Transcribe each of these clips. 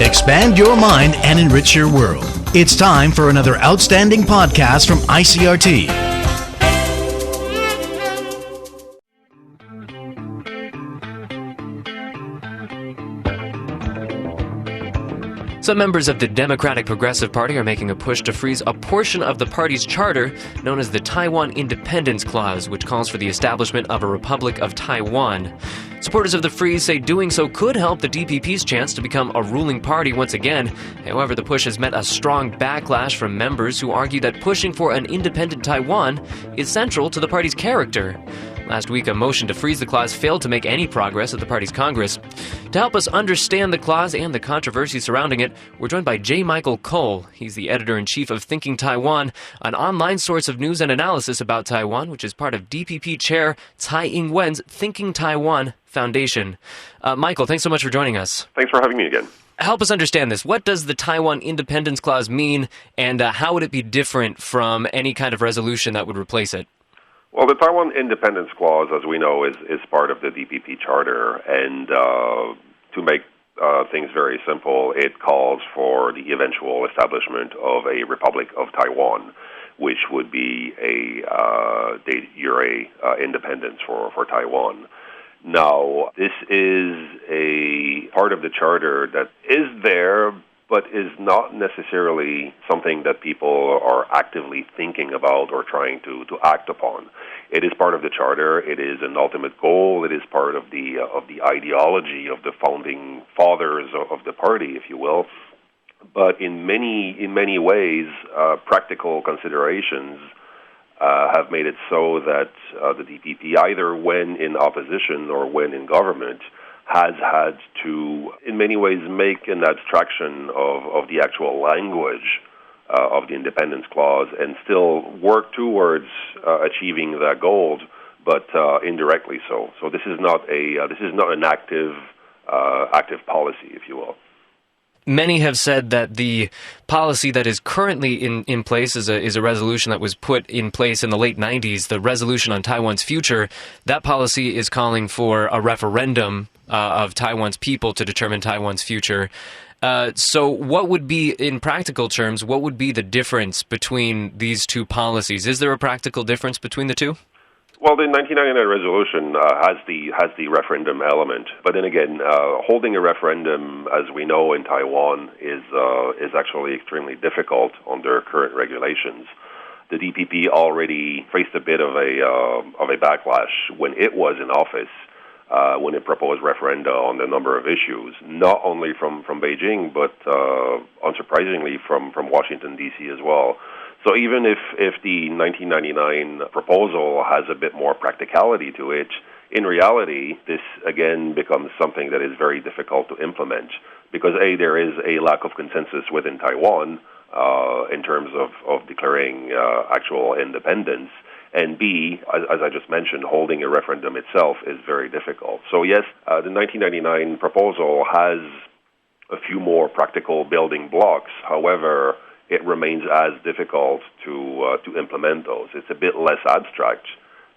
Expand your mind and enrich your world. It's time for another outstanding podcast from ICRT. Some members of the Democratic Progressive Party are making a push to freeze a portion of the party's charter known as the Taiwan Independence Clause, which calls for the establishment of a Republic of Taiwan. Supporters of the freeze say doing so could help the DPP's chance to become a ruling party once again. However, the push has met a strong backlash from members who argue that pushing for an independent Taiwan is central to the party's character. Last week, a motion to freeze the clause failed to make any progress at the party's Congress. To help us understand the clause and the controversy surrounding it, we're joined by J. Michael Cole. He's the editor-in-chief of Thinking Taiwan, an online source of news and analysis about Taiwan, which is part of DPP Chair Tsai Ing-wen's Thinking Taiwan Foundation. Michael, thanks so much for joining us. Thanks for having me again. Help us understand this. What does the Taiwan Independence Clause mean, and how would it be different from any kind of resolution that would replace it? Well, the Taiwan Independence Clause, as we know, is part of the DPP Charter, and to make things very simple, it calls for the eventual establishment of a Republic of Taiwan, which would be a de jure independence for Taiwan. Now, this is a part of the Charter that is there, but is not necessarily something that people are actively thinking about or trying to act upon. It is part of the Charter. It is an ultimate goal. It is part of the ideology of the founding fathers of the party, if you will. But in many ways, practical considerations have made it so that the DPP, either when in opposition or when in government, has had to, in many ways, make an abstraction of the actual language of the Independence Clause and still work towards achieving that goal, but indirectly so. So this is not an active policy, if you will. Many have said that the policy that is currently in place is a resolution that was put in place in the late 90s, the resolution on Taiwan's future. That policy is calling for a referendum of Taiwan's people to determine Taiwan's future. So what would be, in practical terms, what would be the difference between these two policies? Is there a practical difference between the two? Well, the 1999 resolution has the referendum element, but then again, holding a referendum, as we know in Taiwan, is actually extremely difficult under current regulations. The DPP already faced a bit of a backlash when it was in office, when it proposed referenda on a number of issues, not only from Beijing, but unsurprisingly from Washington, D.C. as well. So even if the 1999 proposal has a bit more practicality to it, in reality, this again becomes something that is very difficult to implement because A, there is a lack of consensus within Taiwan in terms of declaring actual independence, and B, as I just mentioned, holding a referendum itself is very difficult. So yes, the 1999 proposal has a few more practical building blocks. However, it remains as difficult to implement those. It's a bit less abstract,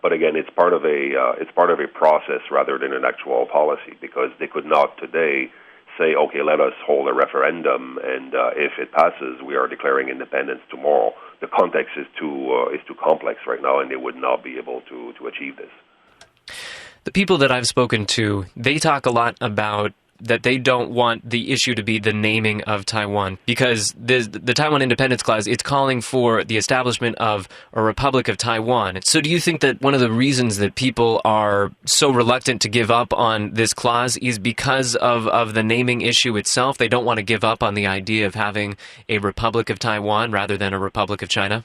but again, it's part of a process rather than an actual policy, because they could not today say, okay, let us hold a referendum, and if it passes, we are declaring independence tomorrow. The context is too complex right now, and they would not be able to achieve this. The people that I've spoken to, they talk a lot about that they don't want the issue to be the naming of Taiwan, because the Taiwan Independence Clause, it's calling for the establishment of a Republic of Taiwan. So do you think that one of the reasons that people are so reluctant to give up on this clause is because of the naming issue itself? They don't want to give up on the idea of having a Republic of Taiwan rather than a Republic of China?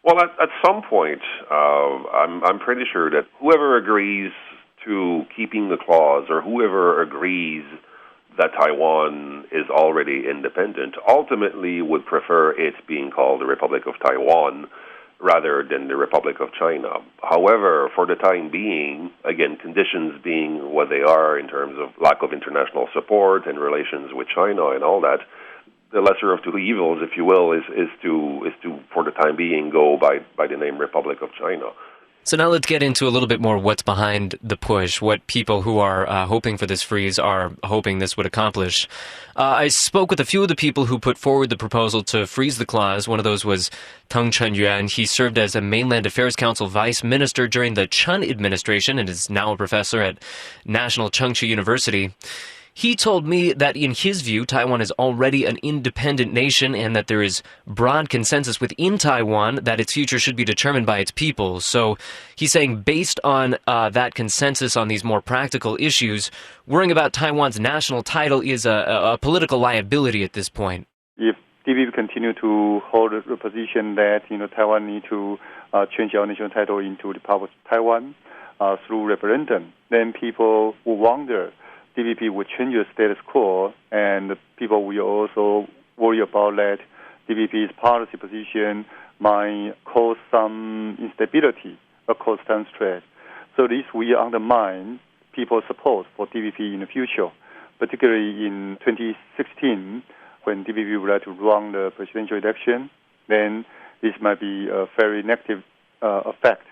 Well, at some point, I'm pretty sure that whoever agrees to keeping the clause, or whoever agrees that Taiwan is already independent, ultimately would prefer it being called the Republic of Taiwan rather than the Republic of China. However, for the time being, again, conditions being what they are in terms of lack of international support and relations with China and all that, the lesser of two evils, if you will, is to for the time being go by the name Republic of China. So now let's get into a little bit more what's behind the push, what people who are hoping for this freeze are hoping this would accomplish. I spoke with a few of the people who put forward the proposal to freeze the clause. One of those was Teng Chen-yuan. He served as a Mainland Affairs Council vice minister during the Chen administration and is now a professor at National Chengchi University. He told me that in his view, Taiwan is already an independent nation and that there is broad consensus within Taiwan that its future should be determined by its people. So he's saying based on that consensus on these more practical issues, worrying about Taiwan's national title is a political liability at this point. If DPP continue to hold the position that Taiwan need to change our national title into Republic of Taiwan through referendum, then people will wonder DPP would change the status quo, and people will also worry about that DPP's policy position might cause some instability across time threat. So this will undermine people's support for DPP in the future, particularly in 2016 when DPP would like to run the presidential election. Then this might be a very negative effect.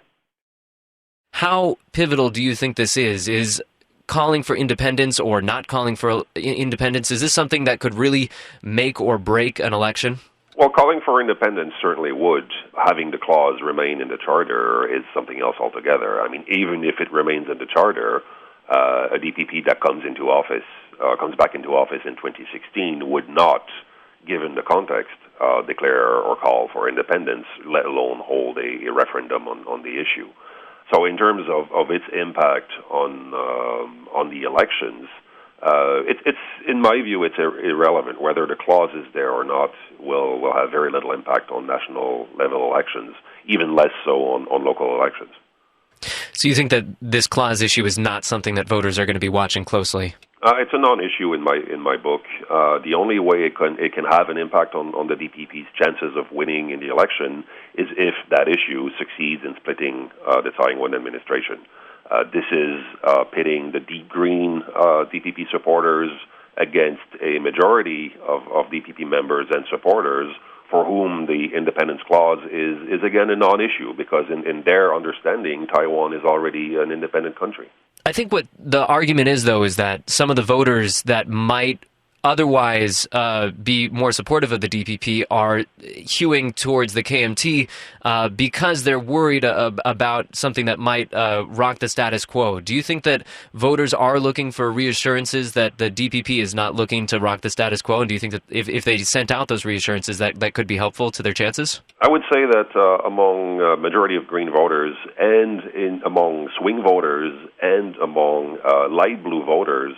How pivotal do you think this is? Is calling for independence or not calling for independence, is this something that could really make or break an election? Well, calling for independence certainly would. Having the clause remain in the charter is something else altogether. I mean, even if it remains in the charter, a DPP that comes back into office in 2016 would not, given the context, declare or call for independence, let alone hold a referendum on the issue. So in terms of its impact on the elections, it's in my view, it's irrelevant. Whether the clause is there or not will have very little impact on national level elections, even less so on local elections. So you think that this clause issue is not something that voters are going to be watching closely? It's a non-issue in my book. The only way it can have an impact on the DPP's chances of winning in the election is if that issue succeeds in splitting the Taiwan administration. This is pitting the deep green DPP supporters against a majority of DPP members and supporters for whom the independence clause is again a non-issue, because in their understanding, Taiwan is already an independent country. I think what the argument is, though, is that some of the voters that might otherwise be more supportive of the DPP are hewing towards the KMT because they're worried about something that might rock the status quo. Do you think that voters are looking for reassurances that the DPP is not looking to rock the status quo? And do you think that if they sent out those reassurances, that could be helpful to their chances? I would say that among majority of green voters and among swing voters and among light blue voters,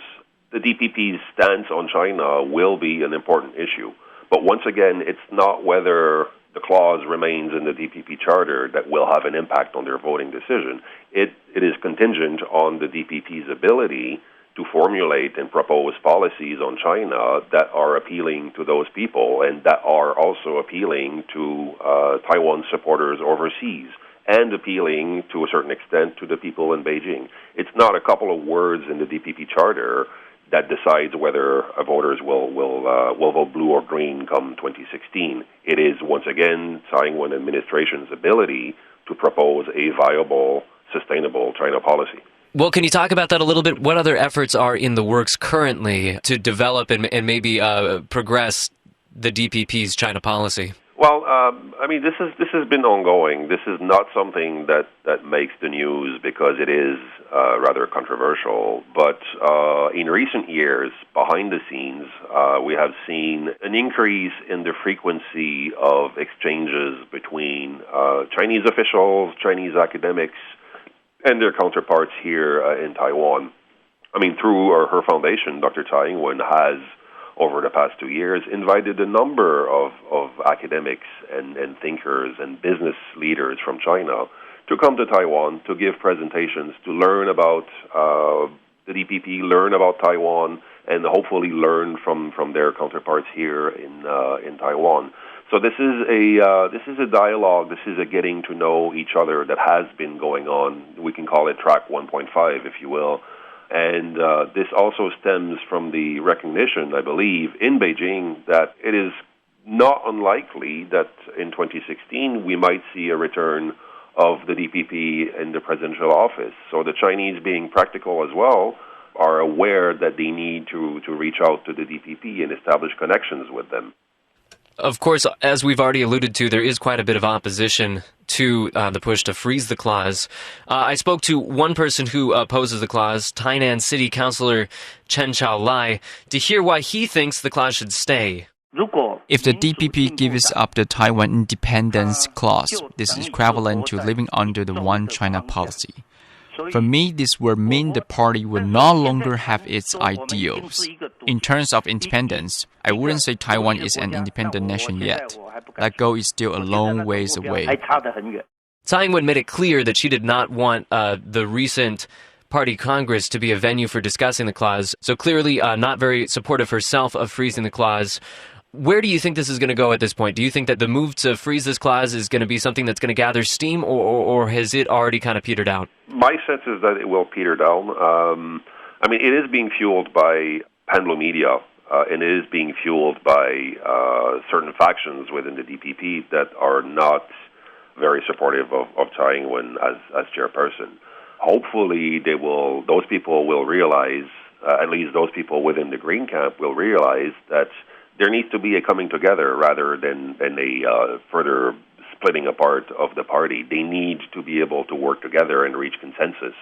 the DPP's stance on China will be an important issue. But once again, it's not whether the clause remains in the DPP charter that will have an impact on their voting decision. It is contingent on the DPP's ability to formulate and propose policies on China that are appealing to those people and that are also appealing to Taiwan supporters overseas and appealing to a certain extent to the people in Beijing. It's not a couple of words in the DPP charter that decides whether voters will vote blue or green come 2016. It is, once again, Taiwan administration's ability to propose a viable, sustainable China policy. Well, can you talk about that a little bit? What other efforts are in the works currently to develop and maybe progress the DPP's China policy? Well, I mean, this has been ongoing. This is not something that makes the news because it is rather controversial. But in recent years, behind the scenes, we have seen an increase in the frequency of exchanges between Chinese officials, Chinese academics, and their counterparts here in Taiwan. I mean, through her foundation, Dr. Tsai Ing-wen has, over the past 2 years, invited a number of academics and thinkers and business leaders from China to come to Taiwan to give presentations, to learn about the DPP, learn about Taiwan, and hopefully learn from their counterparts here in Taiwan. So this is a dialogue. This is a getting to know each other that has been going on. We can call it track 1.5, if you will. And this also stems from the recognition, I believe, in Beijing that it is not unlikely that in 2016 we might see a return of the DPP in the presidential office. So the Chinese, being practical as well, are aware that they need to reach out to the DPP and establish connections with them. Of course, as we've already alluded to, there is quite a bit of opposition to the push to freeze the clause. I spoke to one person who opposes the clause, Tainan City Councilor Chen Chao-lai, to hear why he thinks the clause should stay. If the DPP gives up the Taiwan independence clause, this is equivalent to living under the one China policy. For me, this would mean the party will no longer have its ideals. In terms of independence, I wouldn't say Taiwan is an independent nation yet. That goal is still a long ways away. Tsai Ing-wen made it clear that she did not want the recent party congress to be a venue for discussing the clause, so clearly not very supportive herself of freezing the clause. Where do you think this is going to go at this point? Do you think that the move to freeze this clause is going to be something that's going to gather steam, or has it already kind of petered out? My sense is that it will peter down. It is being fueled by pendulum media, and it is being fueled by certain factions within the DPP that are not very supportive of Tsai Ing-wen as chairperson. Hopefully, those people will realize, at least those people within the Green camp will realize that there needs to be a coming together rather than a further splitting apart of the party. They need to be able to work together and reach consensus.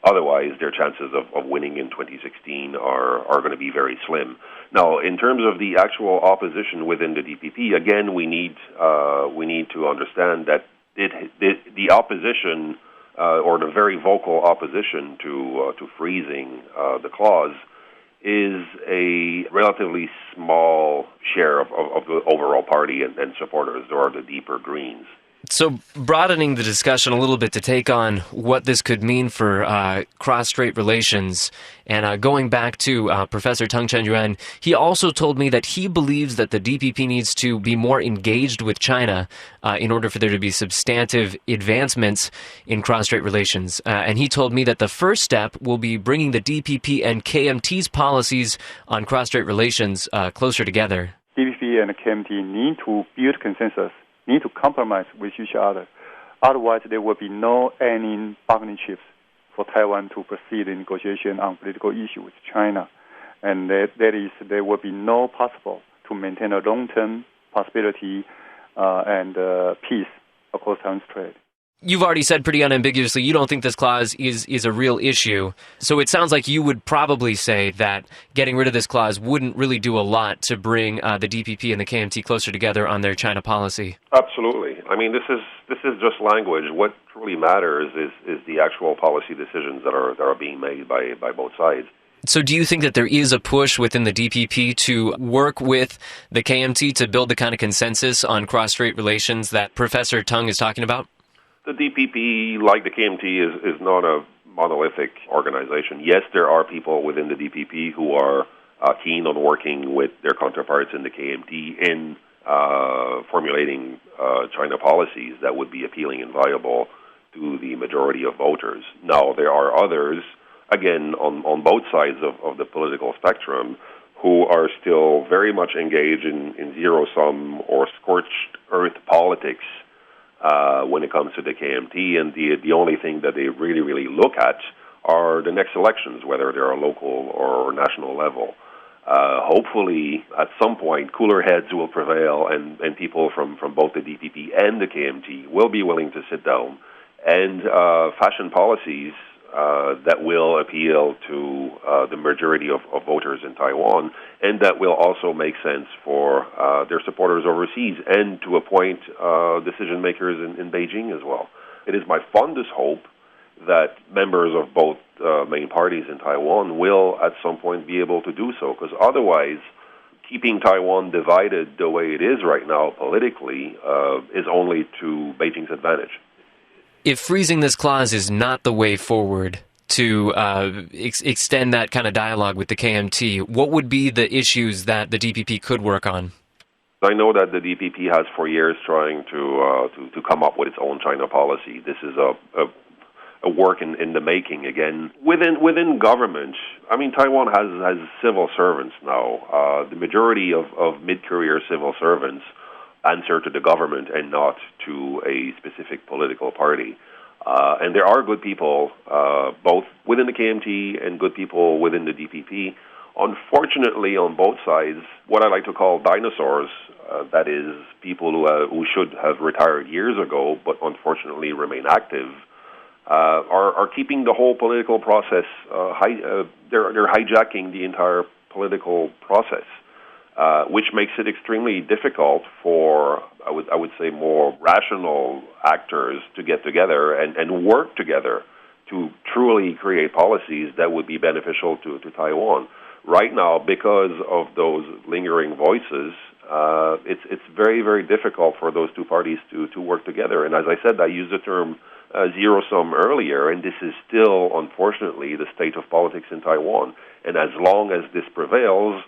Otherwise, their chances of winning in 2016 are going to be very slim. Now, in terms of the actual opposition within the DPP, again, we need to understand that the opposition or the very vocal opposition to freezing the clause is a relatively small share of the overall party and supporters, or the deeper Greens. So broadening the discussion a little bit to take on what this could mean for cross-strait relations, and going back to Professor Tung Chen-Yuan, he also told me that he believes that the DPP needs to be more engaged with China in order for there to be substantive advancements in cross-strait relations. And he told me that the first step will be bringing the DPP and KMT's policies on cross-strait relations closer together. DPP and KMT need to build consensus, need to compromise with each other. Otherwise, there will be no any bargaining chips for Taiwan to proceed in negotiation on political issues with China. And there will be no possible to maintain a long-term prosperity and peace across Taiwan Strait. You've already said pretty unambiguously you don't think this clause is a real issue. So it sounds like you would probably say that getting rid of this clause wouldn't really do a lot to bring the DPP and the KMT closer together on their China policy. Absolutely. This is just language. What truly matters is the actual policy decisions that are being made by both sides. So do you think that there is a push within the DPP to work with the KMT to build the kind of consensus on cross-strait relations that Professor Tung is talking about? The DPP, like the KMT, is not a monolithic organization. Yes, there are people within the DPP who are keen on working with their counterparts in the KMT in formulating China policies that would be appealing and viable to the majority of voters. Now, there are others, again, on both sides of the political spectrum, who are still very much engaged in zero-sum or scorched earth politics when it comes to the KMT, and the only thing that they really, really look at are the next elections, whether they're a local or national level. Hopefully, at some point, cooler heads will prevail, and people from both the DPP and the KMT will be willing to sit down and fashion policies that will appeal to the majority of voters in Taiwan, and that will also make sense for their supporters overseas and to appoint decision makers in Beijing as well. It is my fondest hope that members of both main parties in Taiwan will at some point be able to do so, because otherwise keeping Taiwan divided the way it is right now politically is only to Beijing's advantage. If freezing this clause is not the way forward to extend that kind of dialogue with the KMT, what would be the issues that the DPP could work on? I know that the DPP has for years trying to come up with its own China policy. This is a work in the making again. Within government, Taiwan has civil servants now. The majority of mid-career civil servants answer to the government and not to a specific political party. And there are good people, both within the KMT and good people within the DPP. Unfortunately, on both sides, what I like to call dinosaurs, that is, people who should have retired years ago but unfortunately remain active, are keeping the whole political process. They're hijacking the entire political process, which makes it extremely difficult for, I would say, more rational actors to get together and work together to truly create policies that would be beneficial to Taiwan. Right now, because of those lingering voices, it's very, very difficult for those two parties to work together. And as I said, I used the term zero-sum earlier, and this is still, unfortunately, the state of politics in Taiwan. And as long as this prevails,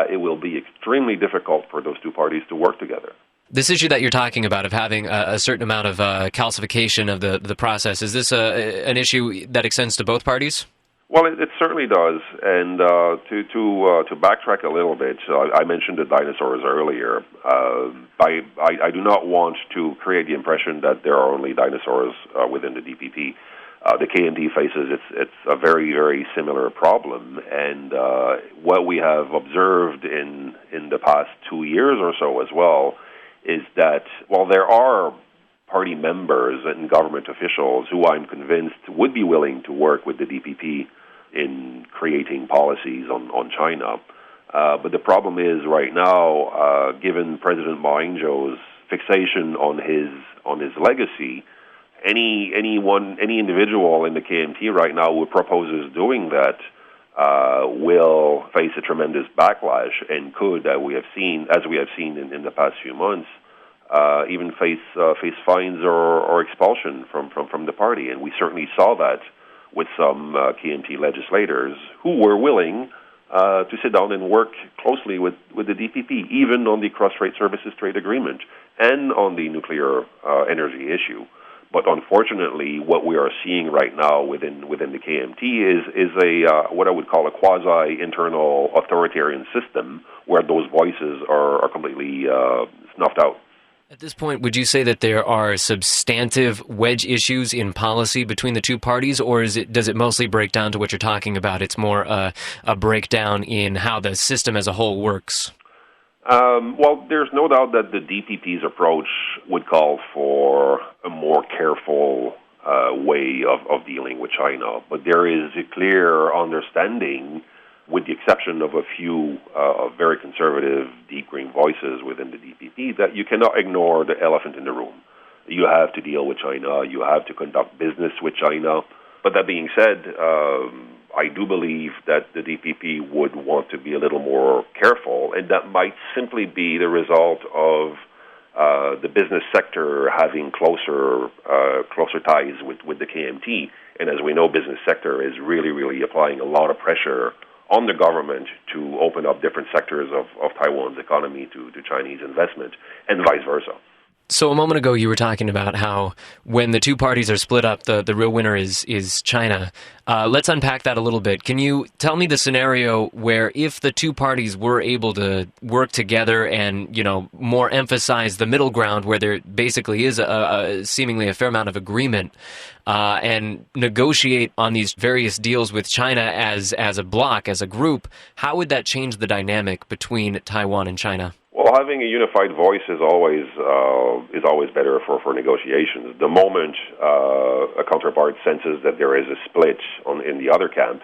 it will be extremely difficult for those two parties to work together. This issue that you're talking about of having a certain amount of calcification of the process, is this an issue that extends to both parties? Well, it certainly does. And to backtrack a little bit, I mentioned the dinosaurs earlier. I do not want to create the impression that there are only dinosaurs within the DPP. The KMT faces it's a very, very similar problem. And what we have observed in the past 2 years or so as well is that while there are party members and government officials who I'm convinced would be willing to work with the DPP in creating policies on China. But the problem is right now, given President Ma Ying-jeou's fixation on his legacy, any individual in the KMT right now who proposes doing that will face a tremendous backlash and could, as we have seen in the past few months, even face fines or expulsion from the party. And we certainly saw that with some KMT legislators who were willing to sit down and work closely with the DPP, even on the cross-strait services trade agreement and on the nuclear energy issue. But unfortunately, what we are seeing right now within the KMT is a what I would call a quasi-internal authoritarian system where those voices are completely snuffed out. At this point, would you say that there are substantive wedge issues in policy between the two parties, or does it mostly break down to what you're talking about? It's more a breakdown in how the system as a whole works? Well, there's no doubt that the DPP's approach would call for a more careful way of dealing with China. But there is a clear understanding, with the exception of a few very conservative, deep green voices within the DPP, that you cannot ignore the elephant in the room. You have to deal with China. You have to conduct business with China. But that being said, I do believe that the DPP would want to be a little more careful, and that might simply be the result of the business sector having closer ties with the KMT. And as we know, business sector is really, really applying a lot of pressure on the government to open up different sectors of Taiwan's economy to Chinese investment, and vice versa. So a moment ago, you were talking about how when the two parties are split up, the real winner is China. Let's unpack that a little bit. Can you tell me the scenario where if the two parties were able to work together and, more emphasize the middle ground where there basically is seemingly a fair amount of agreement and negotiate on these various deals with China as a bloc, as a group, how would that change the dynamic between Taiwan and China? Well, having a unified voice is always better for negotiations. The moment a counterpart senses that there is a split in the other camp,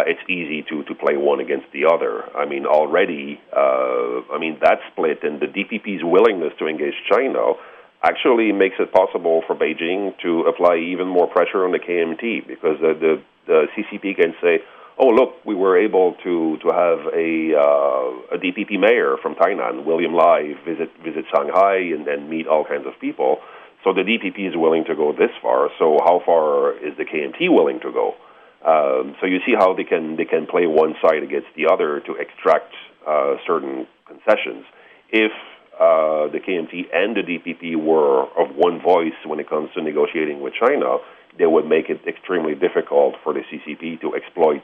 it's easy to play one against the other. Already, that split and the DPP's willingness to engage China actually makes it possible for Beijing to apply even more pressure on the KMT, because the CCP can say, oh, look, we were able to have a DPP mayor from Tainan, William Lai, visit Shanghai and meet all kinds of people. So the DPP is willing to go this far. So how far is the KMT willing to go? So you see how they can play one side against the other to extract certain concessions. If the KMT and the DPP were of one voice when it comes to negotiating with China, they would make it extremely difficult for the CCP to exploit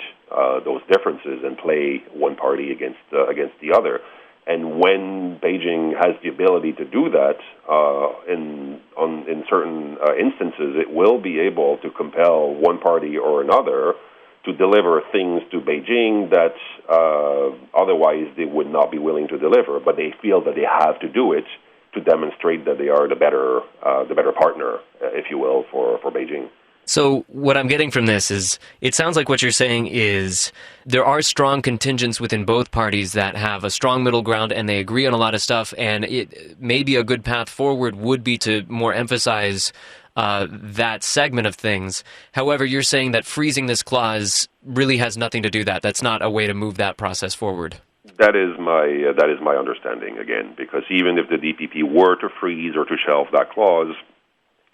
those differences and play one party against the other. And when Beijing has the ability to do that, in certain instances, it will be able to compel one party or another to deliver things to Beijing that otherwise they would not be willing to deliver. But they feel that they have to do it to demonstrate that they are the better partner, if you will, for Beijing. So what I'm getting from this is, it sounds like what you're saying is there are strong contingents within both parties that have a strong middle ground and they agree on a lot of stuff, and it maybe a good path forward would be to more emphasize that segment of things. However, you're saying that freezing this clause really has nothing to do that. That's not a way to move that process forward. That is my understanding, again, because even if the DPP were to freeze or to shelve that clause,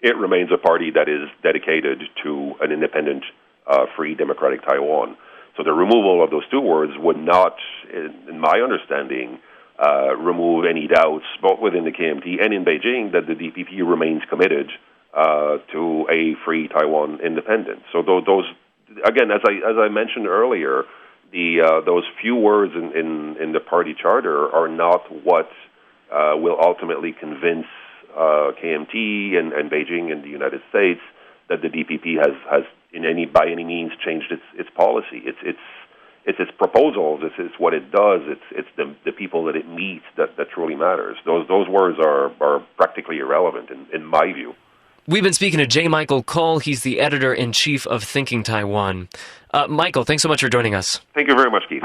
it remains a party that is dedicated to an independent, free, democratic Taiwan. So the removal of those two words would not, in my understanding, remove any doubts, both within the KMT and in Beijing, that the DPP remains committed to a free Taiwan independence. So those, again, as I mentioned earlier, those few words in the party charter are not what will ultimately convince KMT and Beijing and the United States that the DPP has by any means changed its policy. It's its proposals. It's what it does. It's the people that it meets that truly matters. Those words are practically irrelevant in my view. We've been speaking to J. Michael Cole. He's the editor-in-chief of Thinking Taiwan. Michael, thanks so much for joining us. Thank you very much, Keith.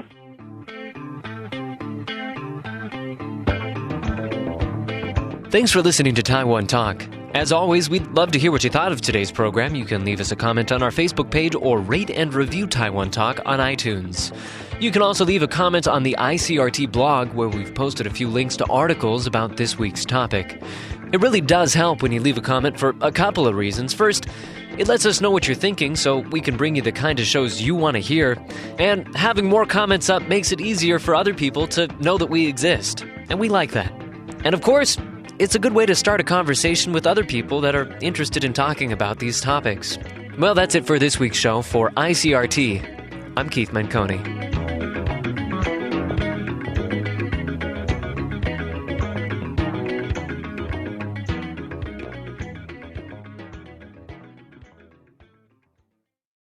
Thanks for listening to Taiwan Talk. As always, we'd love to hear what you thought of today's program. You can leave us a comment on our Facebook page or rate and review Taiwan Talk on iTunes. You can also leave a comment on the ICRT blog, where we've posted a few links to articles about this week's topic. It really does help when you leave a comment for a couple of reasons. First, it lets us know what you're thinking so we can bring you the kind of shows you want to hear. And having more comments up makes it easier for other people to know that we exist. And we like that. And of course, it's a good way to start a conversation with other people that are interested in talking about these topics. Well, that's it for this week's show. For ICRT, I'm Keith Manconi.